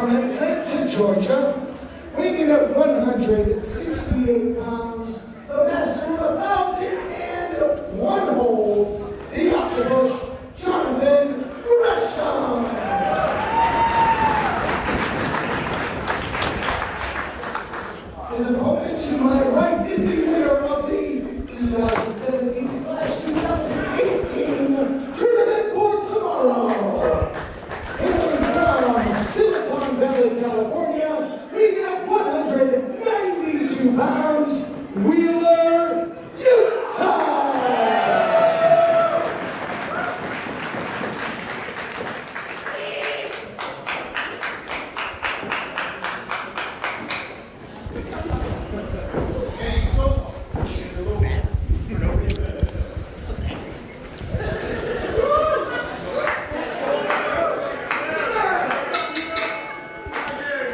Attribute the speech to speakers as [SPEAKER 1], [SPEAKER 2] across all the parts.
[SPEAKER 1] from Atlanta, Georgia, weighing at 168 pounds, the master of 1,001 holds, the Octopus, Jonathan Gresham. His opponent to my right is the winner of the 2017/2018 tournament for tomorrow. Hailing from Silicon Valley, California, weighing at 192 pounds, Wheeler, Yuta.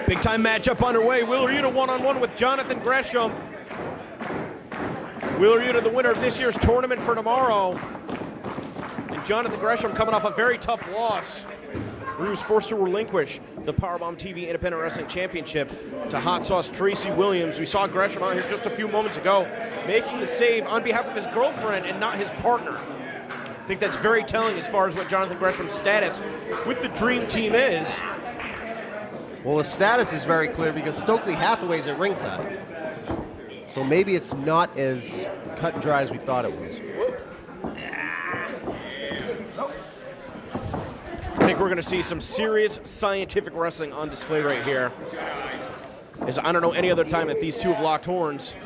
[SPEAKER 2] Big time matchup underway. Wheeler Yuta one-on-one with Jonathan Gresham. Wheeler Yuta, the winner of this year's tournament for tomorrow. And Jonathan Gresham coming off a very tough loss, where he was forced to relinquish the Powerbomb TV Independent Wrestling Championship to Hot Sauce Tracy Williams. We saw Gresham out here just a few moments ago making the save on behalf of his girlfriend and not his partner. I think that's very telling as far as what Jonathan Gresham's status with the Dream Team is.
[SPEAKER 3] Well, his status is very clear because Stokely Hathaway's at ringside. So maybe it's not as cut and dry as we thought it was.
[SPEAKER 2] I think we're going to see some serious scientific wrestling on display right here. As I don't know any other time that these two have locked horns.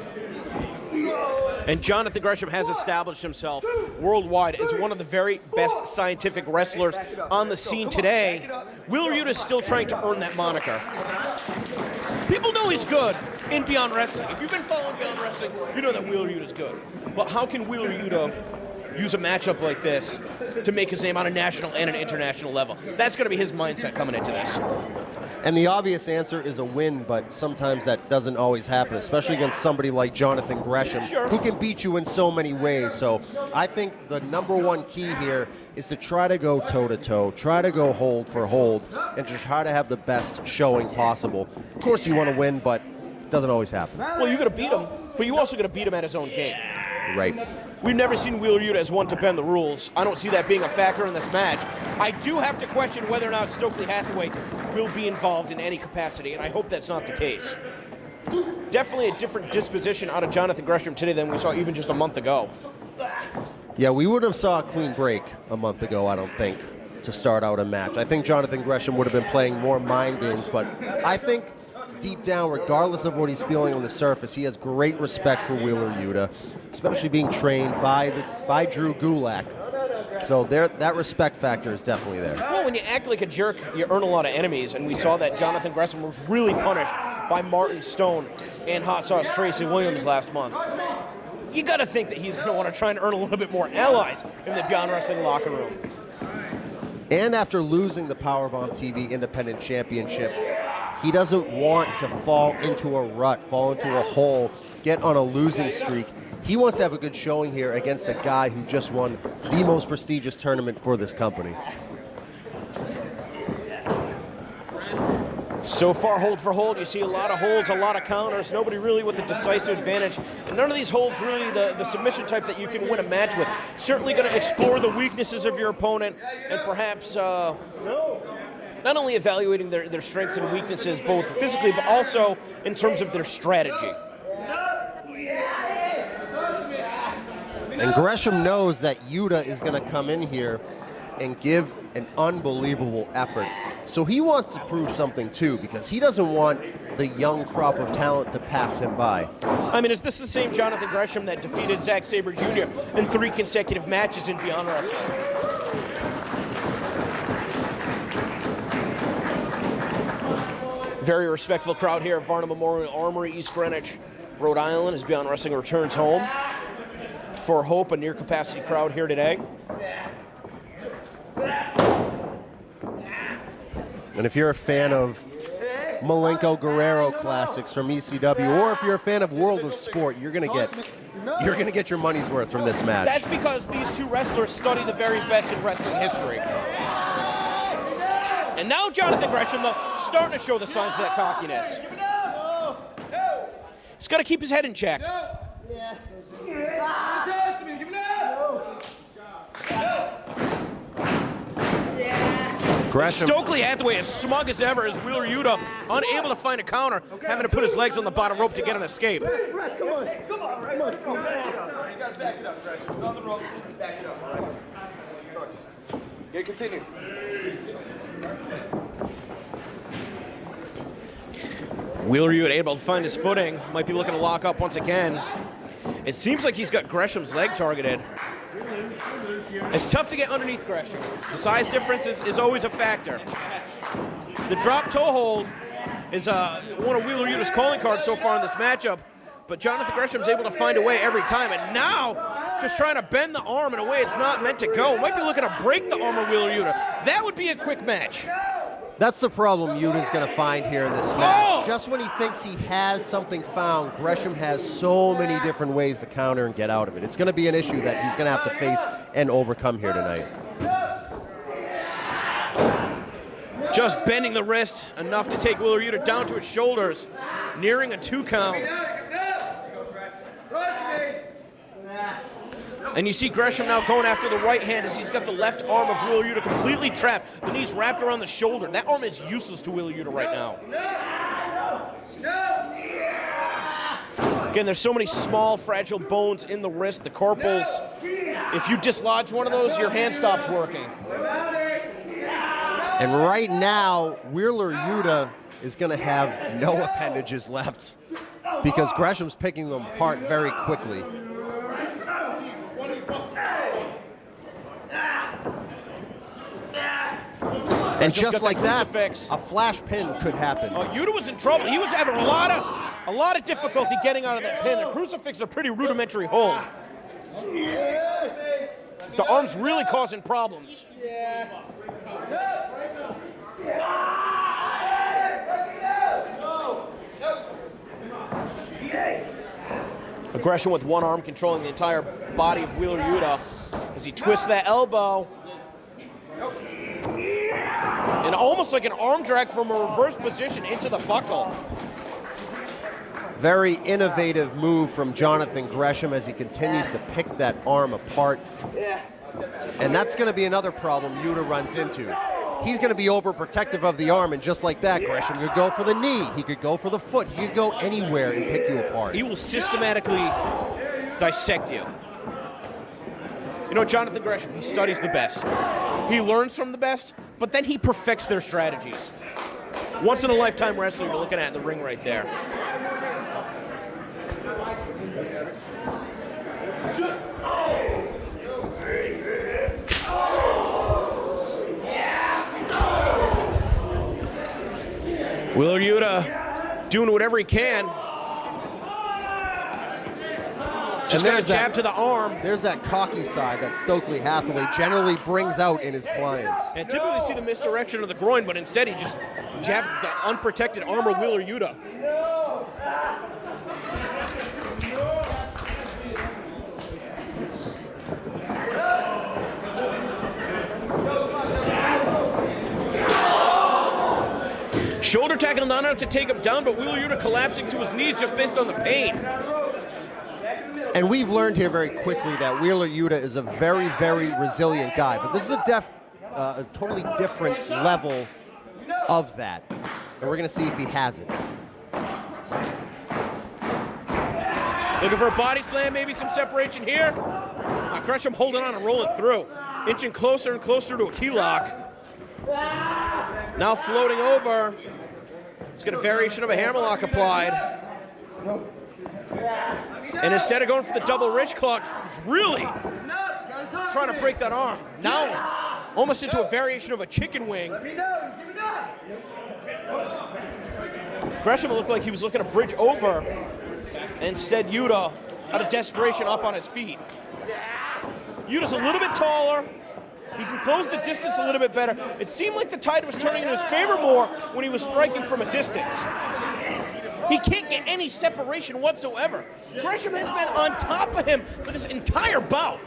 [SPEAKER 2] And Jonathan Gresham has established himself worldwide as one of the very best scientific wrestlers on the scene today. Wheeler Yuta is still trying to earn that moniker. People know he's good in Beyond Wrestling. If you've been following Beyond Wrestling, you know that Wheeler Yuta is good. But how can Wheeler Yuta use a matchup like this to make his name on a national and an international level? That's going to be his mindset coming into this.
[SPEAKER 3] And the obvious answer is a win, but sometimes that doesn't always happen, especially against somebody like Jonathan Gresham, who can beat you in so many ways. So I think the number one key here is to try to go toe-to-toe, try to go hold for hold, and to try to have the best showing possible. Of course you want to win, but it doesn't always happen.
[SPEAKER 2] Well, you got to beat him, but you also got to beat him at his own game.
[SPEAKER 3] Right.
[SPEAKER 2] We've never seen Wheeler Yuta as one to bend the rules. I don't see that being a factor in this match. I do have to question whether or not Stokely Hathaway will be involved in any capacity, and I hope that's not the case. Definitely a different disposition out of Jonathan Gresham today than we saw even just a month ago.
[SPEAKER 3] Yeah, we wouldn't have saw a clean break a month ago, I don't think, to start out a match. I think Jonathan Gresham would have been playing more mind games, but I think deep down, regardless of what he's feeling on the surface, he has great respect for Wheeler Yuta, especially being trained by Drew Gulak. So that respect factor is definitely there.
[SPEAKER 2] Well, when you act like a jerk, you earn a lot of enemies, and we saw that Jonathan Gresham was really punished by Martin Stone and Hot Sauce Tracy Williams last month. You got to think that he's going to want to try and earn a little bit more allies in the Beyond Wrestling locker room.
[SPEAKER 3] And after losing the Powerbomb TV Independent Championship, he doesn't want to fall into a rut, fall into a hole, get on a losing streak. He wants to have a good showing here against a guy who just won the most prestigious tournament for this company.
[SPEAKER 2] So far, hold for hold, you see a lot of holds, a lot of counters, nobody really with a decisive advantage. And none of these holds really the submission type that you can win a match with. Certainly going to explore the weaknesses of your opponent and perhaps not only evaluating their strengths and weaknesses, both physically, but also in terms of their strategy.
[SPEAKER 3] And Gresham knows that Yuta is going to come in here and give an unbelievable effort. So he wants to prove something too, because he doesn't want the young crop of talent to pass him by.
[SPEAKER 2] I mean, is this the same Jonathan Gresham that defeated Zack Sabre Jr. in 3 consecutive matches in Beyond Wrestling? Very respectful crowd here at Varna Memorial Armory, East Greenwich, Rhode Island, as Beyond Wrestling returns home. For Hope, a near-capacity crowd here today.
[SPEAKER 3] And if you're a fan of Malenko Guerrero classics from ECW, or if you're a fan of World of Sport, you're gonna get your money's worth from this match.
[SPEAKER 2] That's because these two wrestlers study the very best in wrestling history. And now Jonathan Gresham, though, starting to show the signs of that cockiness. He's got to keep his head in check.
[SPEAKER 3] Gresham.
[SPEAKER 2] Stokely Hathaway as smug as ever as Wheeler Yuta, unable to find a counter, having to put his legs on the bottom rope to get an escape.
[SPEAKER 4] Come on. Come on. You gotta back it up, Gresham. It's on the rope. Back it up. All right. Yeah, continue.
[SPEAKER 2] Wheeler Yuta able to find his footing. Might be looking to lock up once again. It seems like he's got Gresham's leg targeted. It's tough to get underneath Gresham. The size difference is always a factor. The drop toe hold is one of Wheeler Yuta's calling cards so far in this matchup, but Jonathan Gresham's able to find a way every time, and now just trying to bend the arm in a way it's not meant to go. Might be looking to break the arm of Wheeler Yuta. That would be a quick match.
[SPEAKER 3] That's the problem Yuta's going to find here in this match. Just when he thinks he has something found, Gresham has so many different ways to counter and get out of it. It's going to be an issue that he's going to have to face and overcome here tonight.
[SPEAKER 2] Just bending the wrist enough to take Wheeler Yuta down to his shoulders, nearing a 2 count. And you see Gresham now going after the right hand as he's got the left arm of Wheeler Yuta completely trapped. The knee's wrapped around the shoulder. That arm is useless to Wheeler Yuta right now. Again, there's so many small, fragile bones in the wrist, the carpals. If you dislodge one of those, your hand stops working.
[SPEAKER 3] And right now, Wheeler Yuta is going to have no appendages left because Gresham's picking them apart very quickly. And just like that, a flash pin could happen.
[SPEAKER 2] Oh, Yuta was in trouble. He was having a lot of difficulty getting out of that pin. A crucifix is a pretty rudimentary hold. The arm's really causing problems. Aggression with one arm controlling the entire body of Wheeler Yuta as he twists that elbow. And almost like an arm drag from a reverse position into the buckle.
[SPEAKER 3] Very innovative move from Jonathan Gresham as he continues to pick that arm apart. And that's going to be another problem Yuta runs into. He's going to be overprotective of the arm, and just like that, Gresham could go for the knee, he could go for the foot, he could go anywhere and pick you apart.
[SPEAKER 2] He will systematically dissect you. You know, Jonathan Gresham, he studies the best. He learns from the best, but then he perfects their strategies. Once in a lifetime wrestler you're looking at in the ring right there. Wheeler Yuta doing whatever he can. Just got a jab to the arm.
[SPEAKER 3] There's that cocky side that Stokely Hathaway generally brings out in his clients.
[SPEAKER 2] And typically see the misdirection of the groin, but instead he just jabbed the unprotected arm of Wheeler Yuta. Shoulder tackle not enough to take him down, but Wheeler Yuta collapsing to his knees just based on the pain.
[SPEAKER 3] And we've learned here very quickly that Wheeler Yuta is a very, very resilient guy. But this is a totally different level of that. And we're going to see if he has it.
[SPEAKER 2] Looking for a body slam, maybe some separation here. Gresham holding on and rolling through. Inching closer and closer to a key lock. Now floating over. He's got a variation of a hammerlock applied. And instead of going for the double wrist clutch, he's really trying to break that arm. Now, almost into a variation of a chicken wing. Gresham looked like he was looking to bridge over. Instead, Yuta, out of desperation, up on his feet. Yuta's a little bit taller. He can close the distance a little bit better. It seemed like the tide was turning in his favor more when he was striking from a distance. He can't get any separation whatsoever. Gresham has been on top of him for this entire bout.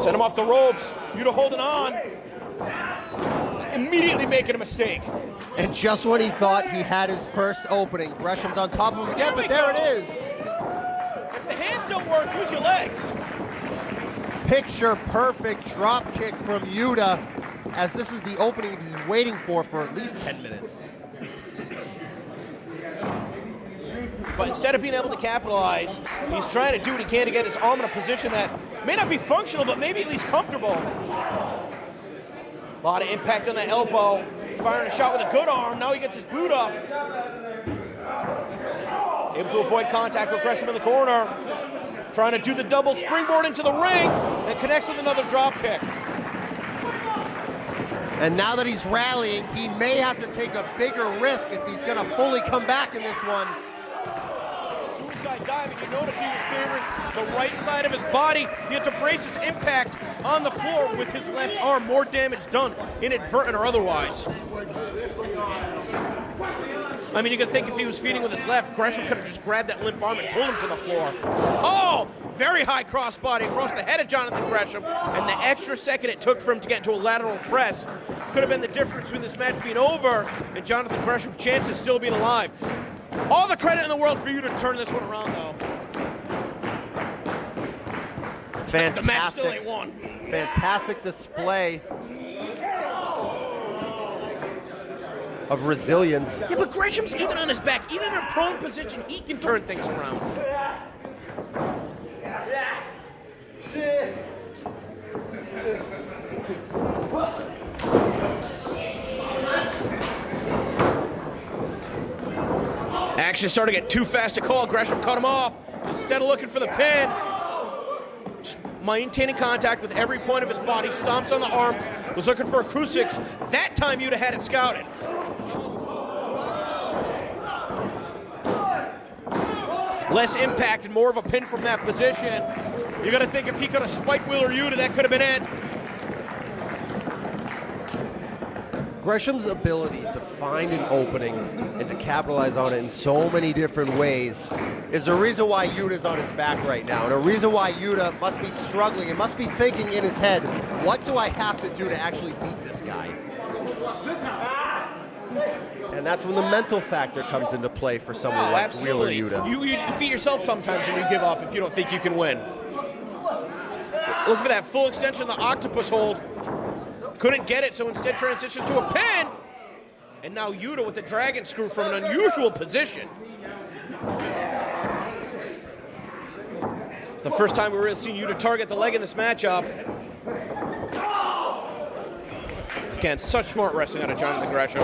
[SPEAKER 2] Send him off the ropes. Yuta holding on. Immediately making a mistake.
[SPEAKER 3] And just when he thought he had his first opening, Gresham's on top of him again, but there it is.
[SPEAKER 2] If the hands don't work, use your legs.
[SPEAKER 3] Picture perfect drop kick from Yuta, as this is the opening he's waiting for at least 10 minutes.
[SPEAKER 2] But instead of being able to capitalize, he's trying to do what he can to get his arm in a position that may not be functional, but maybe at least comfortable. A lot of impact on the elbow. Firing a shot with a good arm. Now he gets his boot up. Able to avoid contact with Gresham in the corner. Trying to do the double springboard into the ring and connects with another drop kick.
[SPEAKER 3] And now that he's rallying, he may have to take a bigger risk if he's going to fully come back in this one.
[SPEAKER 2] Suicide dive, and you notice he was favoring the right side of his body. He had to brace his impact on the floor with his left arm. More damage done, inadvertent or otherwise. I mean, you could think if he was feeding with his left, Gresham could have just grabbed that limp arm and pulled him to the floor. Oh, very high crossbody across the head of Jonathan Gresham, and the extra second it took for him to get into a lateral press could have been the difference between this match being over and Jonathan Gresham's chances still being alive. All the credit in the world for you to turn this one around, though.
[SPEAKER 3] Fantastic.
[SPEAKER 2] The match still ain't won.
[SPEAKER 3] Fantastic display of resilience.
[SPEAKER 2] Yeah, but Gresham's even on his back. Even in a prone position, he can turn things around. Action started to get too fast to call. Gresham cut him off. Instead of looking for the pin, just maintaining contact with every point of his body, stomps on the arm, was looking for a crucifix. That time Yuta had it scouted. Less impact and more of a pin from that position. You gotta think if he could have spike wheeler Yuta, that could have been it.
[SPEAKER 3] Gresham's ability to find an opening and to capitalize on it in so many different ways is the reason why Yuta's on his back right now, and a reason why Yuta must be struggling and must be thinking in his head, what do I have to do to actually beat this guy? And that's when the mental factor comes into play for someone like Wheeler Yuta.
[SPEAKER 2] You defeat yourself sometimes when you give up if you don't think you can win. Look for that full extension of the octopus hold. Couldn't get it, so instead transitioned to a pin. And now Yuta with the dragon screw from an unusual position. It's the first time we've really seen Yuta target the leg in this matchup. Again, such smart wrestling out of Jonathan Gresham.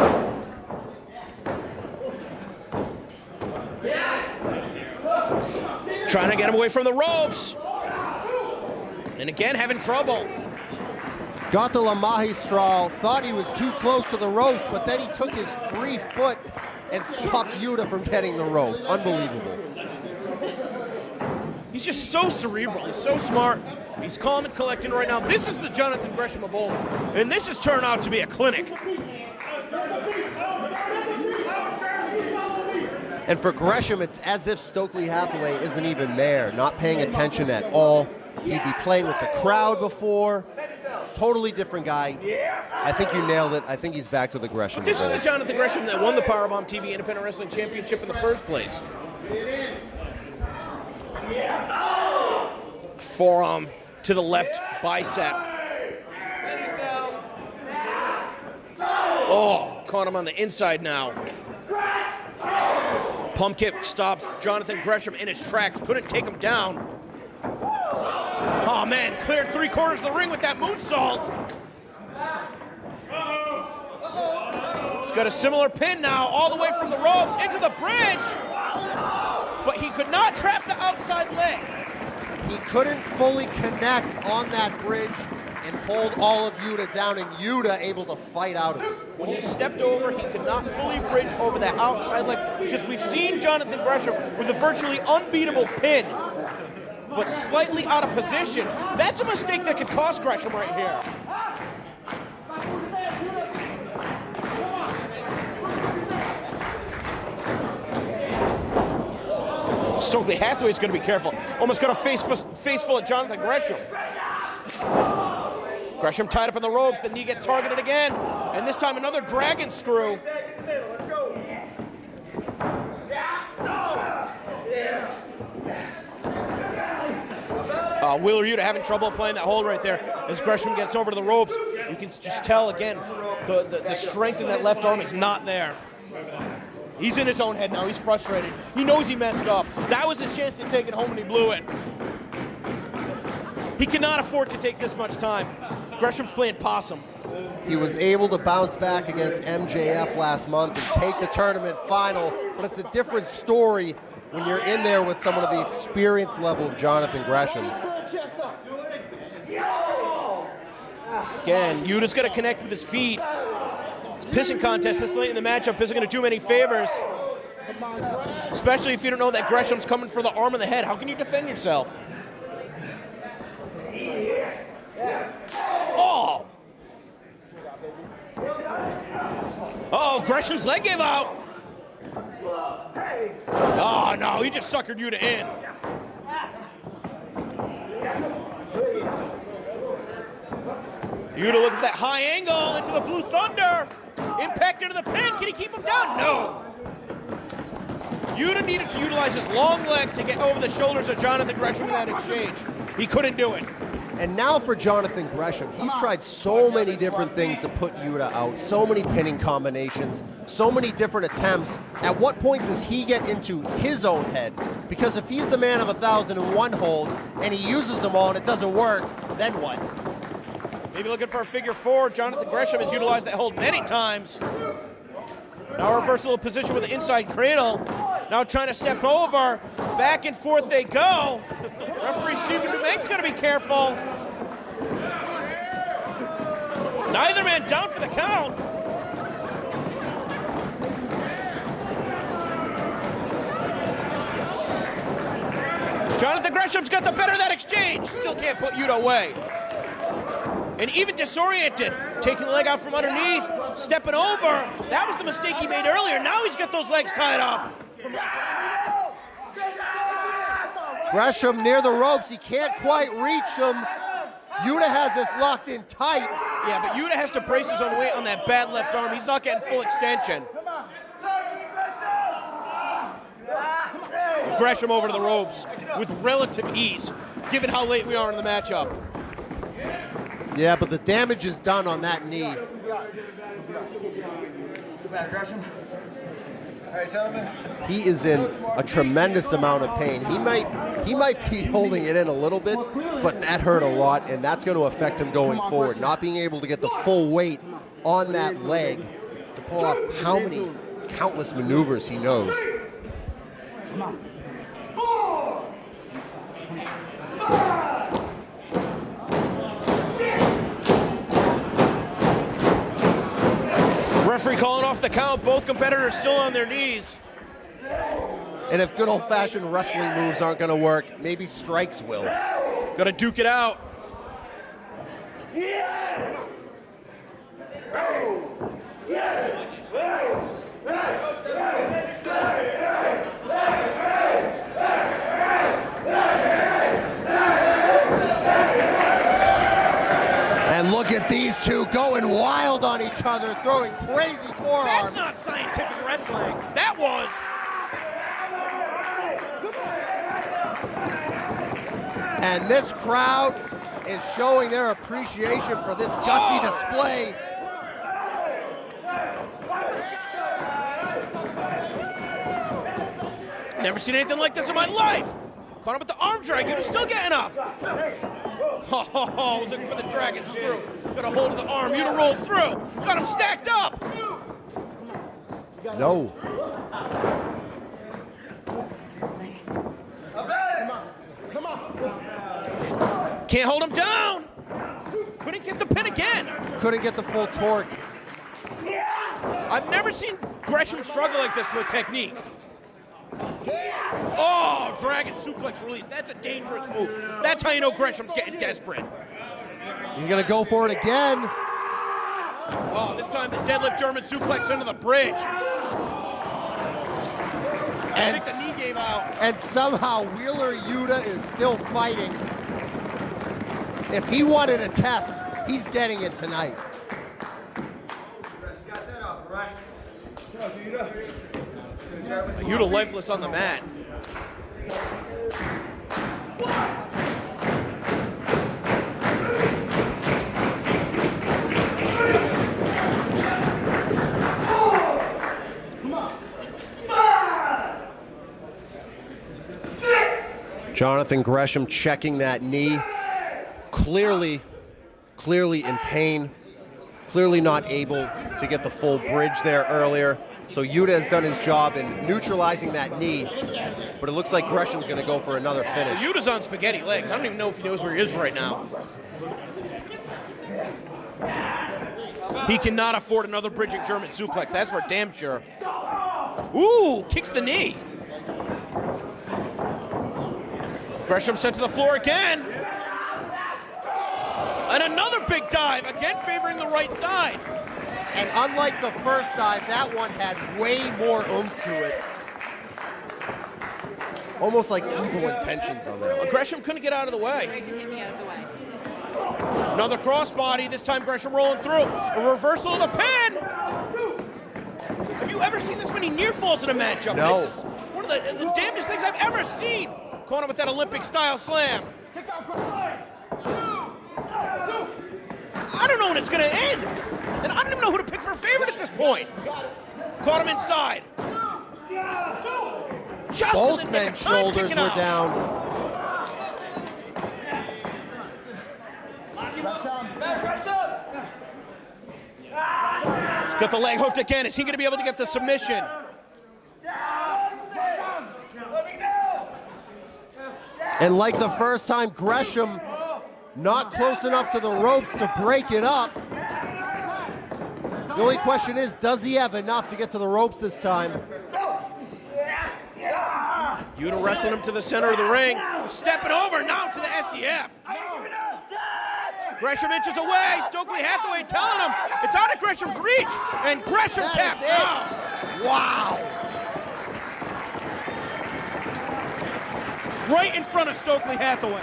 [SPEAKER 2] Trying to get him away from the ropes. And again, having trouble.
[SPEAKER 3] Got to La Magistral, thought he was too close to the ropes, but then he took his free foot and stopped Yuta from getting the ropes. Unbelievable.
[SPEAKER 2] He's just so cerebral, he's so smart. He's calm and collected right now. This is the Jonathan Gresham of old, and this has turned out to be a clinic.
[SPEAKER 3] And for Gresham, it's as if Stokely Hathaway isn't even there, not paying attention at all. He'd be playing with the crowd before. Totally different guy. I think you nailed it. I think he's back to the Gresham.
[SPEAKER 2] This is the Jonathan Gresham that won the Powerbomb TV Independent Wrestling Championship in the first place. Forearm to the left bicep. Oh, caught him on the inside now. Pump kick stops Jonathan Gresham in his tracks. Couldn't take him down. Oh man, cleared 3/4 of the ring with that moonsault. He's got a similar pin now, all the way from the ropes into the bridge. But he could not trap the outside leg.
[SPEAKER 3] He couldn't fully connect on that bridge and hold all of Yuta down, and Yuta able to fight out of it.
[SPEAKER 2] When he stepped over, he could not fully bridge over that outside leg because we've seen Jonathan Gresham with a virtually unbeatable pin, but slightly out of position. That's a mistake that could cost Gresham right here. Stokely Hathaway's going to be careful. Almost got a face full of Jonathan Gresham. Gresham tied up in the ropes, the knee gets targeted again, and this time another dragon screw. Wheeler Yuta having trouble playing that hold right there as Gresham gets over to the ropes. You can just tell again, the strength in that left arm is not there. He's in his own head now, he's frustrated. He knows he messed up. That was his chance to take it home and he blew it. He cannot afford to take this much time. Gresham's playing possum.
[SPEAKER 3] He was able to bounce back against MJF last month and take the tournament final, but it's a different story when you're in there with someone of the experience level of Jonathan Gresham.
[SPEAKER 2] Again, Yuta's got to connect with his feet. It's a pissing contest this late in the matchup isn't going to do many favors. Especially if you don't know that Gresham's coming for the arm and the head. How can you defend yourself? Oh! Oh, Gresham's leg gave out. Oh, no, he just suckered Yuta in. Yuta looking for that high angle into the Blue Thunder. Impact into the pin. Can he keep him down? No. Yuta needed to utilize his long legs to get over the shoulders of Jonathan Gresham in that exchange. He couldn't do it.
[SPEAKER 3] And now for Jonathan Gresham, he's tried so many different things to put Yuta out, so many pinning combinations, so many different attempts. At what point does he get into his own head? Because if he's the man of 1,001 holds and he uses them all and it doesn't work, then what?
[SPEAKER 2] Maybe looking for a figure four. Jonathan Gresham has utilized that hold many times. Now a reversal of position with the inside cradle. Now trying to step over. Back and forth they go. Referee Stephen Dumank's got to be careful. Neither man down for the count. Jonathan Gresham's got the better of that exchange. Still can't put Yuta away. And even disoriented, taking the leg out from underneath, stepping over. That was the mistake he made earlier. Now he's got those legs tied up.
[SPEAKER 3] Gresham near the ropes, he can't quite reach them. Yuta has this locked in tight.
[SPEAKER 2] Yeah, but Yuta has to brace his own weight on that bad left arm. He's not getting full extension. Gresham over to the ropes with relative ease, given how late we are in the matchup.
[SPEAKER 3] Yeah, but the damage is done on that knee. He is in a tremendous amount of pain. He might be holding it in a little bit, but that hurt a lot, and that's going to affect him going forward. Not being able to get the full weight on that leg to pull off how many countless maneuvers he knows.
[SPEAKER 2] Referee calling off the count. Both competitors still on their knees.
[SPEAKER 3] And if good old-fashioned wrestling moves aren't going to work, maybe strikes will.
[SPEAKER 2] Got to duke it out.
[SPEAKER 3] And look at these two going wild on each other, throwing crazy forearms.
[SPEAKER 2] That's not scientific wrestling. That was.
[SPEAKER 3] And this crowd is showing their appreciation for this gutsy display.
[SPEAKER 2] Never seen anything like this in my life. Caught him with the arm drag. You're still getting up. Oh, was looking for the dragon screw. Got a hold of the arm. Yuta rolls through. Got him stacked up.
[SPEAKER 3] No.
[SPEAKER 2] Can't hold him down. Couldn't get the pin again.
[SPEAKER 3] Couldn't get the full torque.
[SPEAKER 2] I've never seen Gresham struggle like this with technique. Oh, dragon suplex release. That's a dangerous move. That's how you know Gresham's getting desperate.
[SPEAKER 3] He's going to go for it again.
[SPEAKER 2] Oh, this time the deadlift German suplex into the bridge. I think the knee gave out.
[SPEAKER 3] And somehow Wheeler Yuta is still fighting. If he wanted a test, He's getting it tonight.
[SPEAKER 2] Yuta lifeless on the mat.
[SPEAKER 3] Jonathan Gresham checking that knee. Clearly in pain. Clearly not able to get the full bridge there earlier. So Yuta has done his job in neutralizing that knee, but it looks like Gresham's going to go for another finish.
[SPEAKER 2] Yuta's on spaghetti legs. I don't even know if he knows where he is right now. He cannot afford another bridging German suplex. That's for damn sure. Ooh, kicks the knee. Gresham sent to the floor again. And another big dive, again favoring the right side.
[SPEAKER 3] And unlike the first dive, that one had way more oomph to it. Almost like evil intentions on that one.
[SPEAKER 2] Gresham couldn't get out of the way.
[SPEAKER 5] Trying to hit me out of the way.
[SPEAKER 2] Another crossbody, this time Gresham rolling through. A reversal of the pin! Have you ever seen this many near falls in a matchup?
[SPEAKER 3] No.
[SPEAKER 2] This is one of the damnedest things I've ever seen. Caught him with that Olympic-style slam. I don't know when it's going to end. And I don't even know who to pick for a favorite at this point. Caught him inside. Just
[SPEAKER 3] Both men's shoulders were down.
[SPEAKER 2] He's got the leg hooked again. Is he going to be able to get the submission?
[SPEAKER 3] And like the first time, Gresham not close enough to the ropes to break it up. The only question is, does he have enough to get to the ropes this time?
[SPEAKER 2] Yuta wrestling him to the center of the ring. Stepping over now to the SEF. Gresham inches away. Stokely Hathaway telling him it's out of Gresham's reach. And Gresham taps out.
[SPEAKER 3] Wow.
[SPEAKER 2] Right in front of Stokely Hathaway.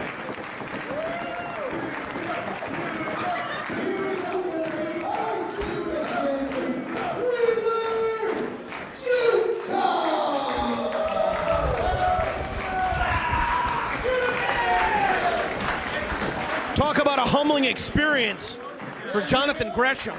[SPEAKER 2] Talk about a humbling experience for Jonathan Gresham.